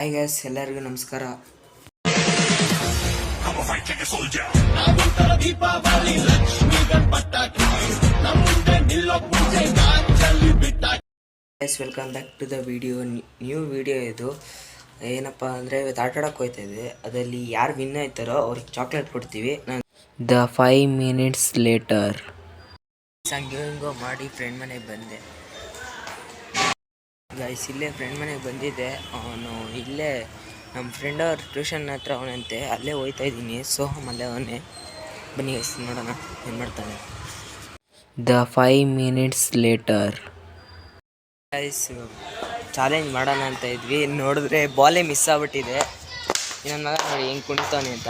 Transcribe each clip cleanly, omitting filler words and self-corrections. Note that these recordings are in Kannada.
ಹಾಯ್ ಗೈಸ್, ಎಲ್ಲರಿಗೂ ನಮಸ್ಕಾರ. Welcome back to the video. New video ಇದು. ಏನಪ್ಪ ಅಂದರೆ ಇವತ್ತು ಆಟ ಆಡೋಕೆ ಹೋಗ್ತಾ ಇದೆ. ಅದರಲ್ಲಿ ಯಾರು ವಿನ್ ಆಯ್ತಾರೋ ಅವ್ರಿಗೆ ಚಾಕ್ಲೇಟ್ ಕೊಡ್ತೀವಿ. ದ 5 minutes ಲೇಟರ್ ಹಂಗೋ ಮಾಡಿ ಫ್ರೆಂಡ್ ಮನೆಗೆ ಬಂದೆ ಗೈಸ್. ಇಲ್ಲೇ ಫ್ರೆಂಡ್ ಮನೆಗೆ ಬಂದಿದ್ದೆ. ಅವನು ಇಲ್ಲೇ ನಮ್ಮ ಫ್ರೆಂಡ್ ಅವ್ರ ಟ್ಯೂಷನ್ ಹತ್ರ ಅವನಂತೆ, ಅಲ್ಲೇ ಹೋಗ್ತಾ ಇದ್ದೀನಿ. ಸೋಹಮ್ ಅಲ್ಲೇ ಅವನೇ. ಬನ್ನಿ ಗೈಸ್, ನೋಡೋಣ ಏನು ಮಾಡ್ತಾನೆ. The 5 minutes later guys, challenge ಮಾಡೋಣ ಅಂತ ಇದ್ವಿ. ನೋಡಿದ್ರೆ ಬಾಲೇ ಮಿಸ್ ಆಗ್ಬಿಟ್ಟಿದೆ. ಇನ್ನೊಂದು ಮಗ ನೋಡಿ ಹೆಂಗೆ ಕುಣಿತಾನೆ ಅಂತ.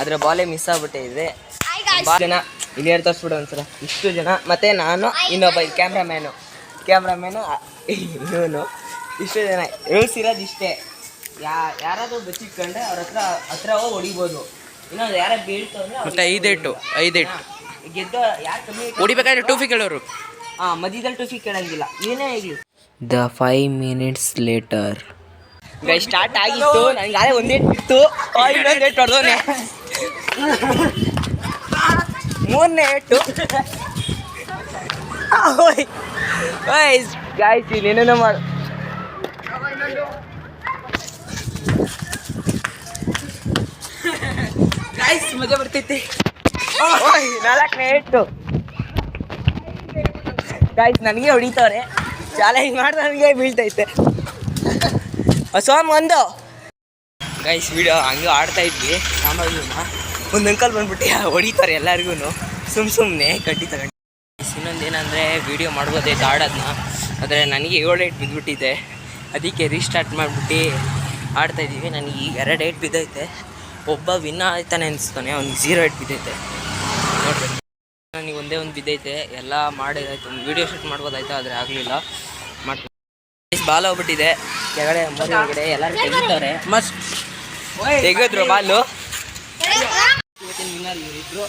ಆದರೆ ಬಾಲೇ ಮಿಸ್ ಆಗ್ಬಿಟ್ಟಿದೆ. ಜನ ಇಲ್ಲಿ ತೋರಿಸ್ಬಿಡು ಒಂದ್ಸಲ. ಇಷ್ಟು ಜನ ಮತ್ತು ನಾನು, ಇನ್ನೊಬ್ಬ ಕ್ಯಾಮ್ರಾಮ್ಯಾನು ಇವನು, ಇಷ್ಟು ಜನ ಹೇಳ್ಸಿರೋದು ಇಷ್ಟೇ. ಯಾರಾದರೂ ಬಚ್ಚಿಟ್ಕೊಂಡೆ ಅವ್ರ ಹತ್ರ ಹೋಗಿ ಹೊಡಿಬೋದು. ಇನ್ನೊಂದು ಯಾರು ಬೀಳ್ತವ್ರೆ ಮತ್ತೆ ಐದೇಟು ಗೆದ್ದು ಯಾರು ಕಮ್ಮಿ ಹೊಡಿಬೇಕಾದ್ರೆ ಟೂಫಿ ಕೇಳೋರು. ಮಧ್ಯದಲ್ಲಿ ಟೂಫಿ ಕೇಳಂಗಿಲ್ಲ, ಏನೇ ಆಗಲಿ. The 5 minutes later guys, start ಆಗಿತ್ತು. ನನಗೆ ಆದ್ರೆ ಒಂದೇ ಇತ್ತು, ಇನ್ನೊಂದು ಏಟು ಹೊಡೆದವನೆ. ಮೂರನೇ ಏಟು. ಗಾಯ್ಸ್, ಇನ್ನೇನೇನೋ ಮಾಡು. ಗಾಯ್ಸ್, ಮಜಾ ಬರ್ತೈತಿ. 4ನೇ ಏಟು. ಗಾಯ್ಸ್, ನನಗೆ ಹೊಡಿತವ್ರೆ. ಚಾಲೆಂಜ್ ಮಾಡಿ ನನಗೆ ಬೀಳ್ತೈತೆ. ಸೋಮ್ ಒಂದು. ಗೈಸ್, ವಿಡಿಯೋ ಹಂಗೆ ಆಡ್ತಾ ಇದ್ವಿ. ಆಮೇಲೆ ಒಂದು ಅಂಕಲ್ ಬಂದ್ಬಿಟ್ಟು ಹೊಡಿತಾರೆ ಎಲ್ಲರಿಗೂ ಸುಮ್ಮನೆ ಕಟ್ಟಿ ತಗೊಂಡು. ಇನ್ನೊಂದು ಏನಂದರೆ, ವೀಡಿಯೋ ಮಾಡ್ಬೋದೈತೆ ಆಡೋದನ್ನ. ಆದರೆ ನನಗೆ 7 ಏಟ್ ಬಿದ್ದುಬಿಟ್ಟಿದೆ. ಅದಕ್ಕೆ ರೀಸ್ಟಾರ್ಟ್ ಮಾಡಿಬಿಟ್ಟು ಆಡ್ತಾಯಿದ್ದೀವಿ. ನನಗೆ 2 ಏಟ್ ಬಿದ್ದೈತೆ. ಒಬ್ಬ ವಿನ್ ಆಯ್ತಾನೆ ಅನಿಸ್ತಾನೆ, ಅವ್ನಿಗೆ 0 ಏಟ್ ಬಿದ್ದೈತೆ. ನೋಡ್ಬೇಕು, ನನಗೆ ಒಂದೇ ಒಂದು ಬಿದ್ದೈತೆ. ಎಲ್ಲ ಮಾಡಿದಾಯ್ತು, ಒಂದು ವೀಡಿಯೋ ಶೂಟ್ ಮಾಡ್ಬೋದಾಯ್ತು, ಆದರೆ ಆಗಲಿಲ್ಲ. ಮಾಡ್ತೀನಿ. ಬಾಲ್ ಹೋಗ್ಬಿಟ್ಟಿದೆ ಕೆಳಗಡೆ, ಹೊರಗಡೆ ಎಲ್ಲರೂ ತೆಗಿತಾರೆ. ಮಸ್ತ್ ತೆಗೆದ್ರು ಬಾಲು. ಇವತ್ತಿನ ವಿನ್ನರ್ ಇವರಿಬ್ರು.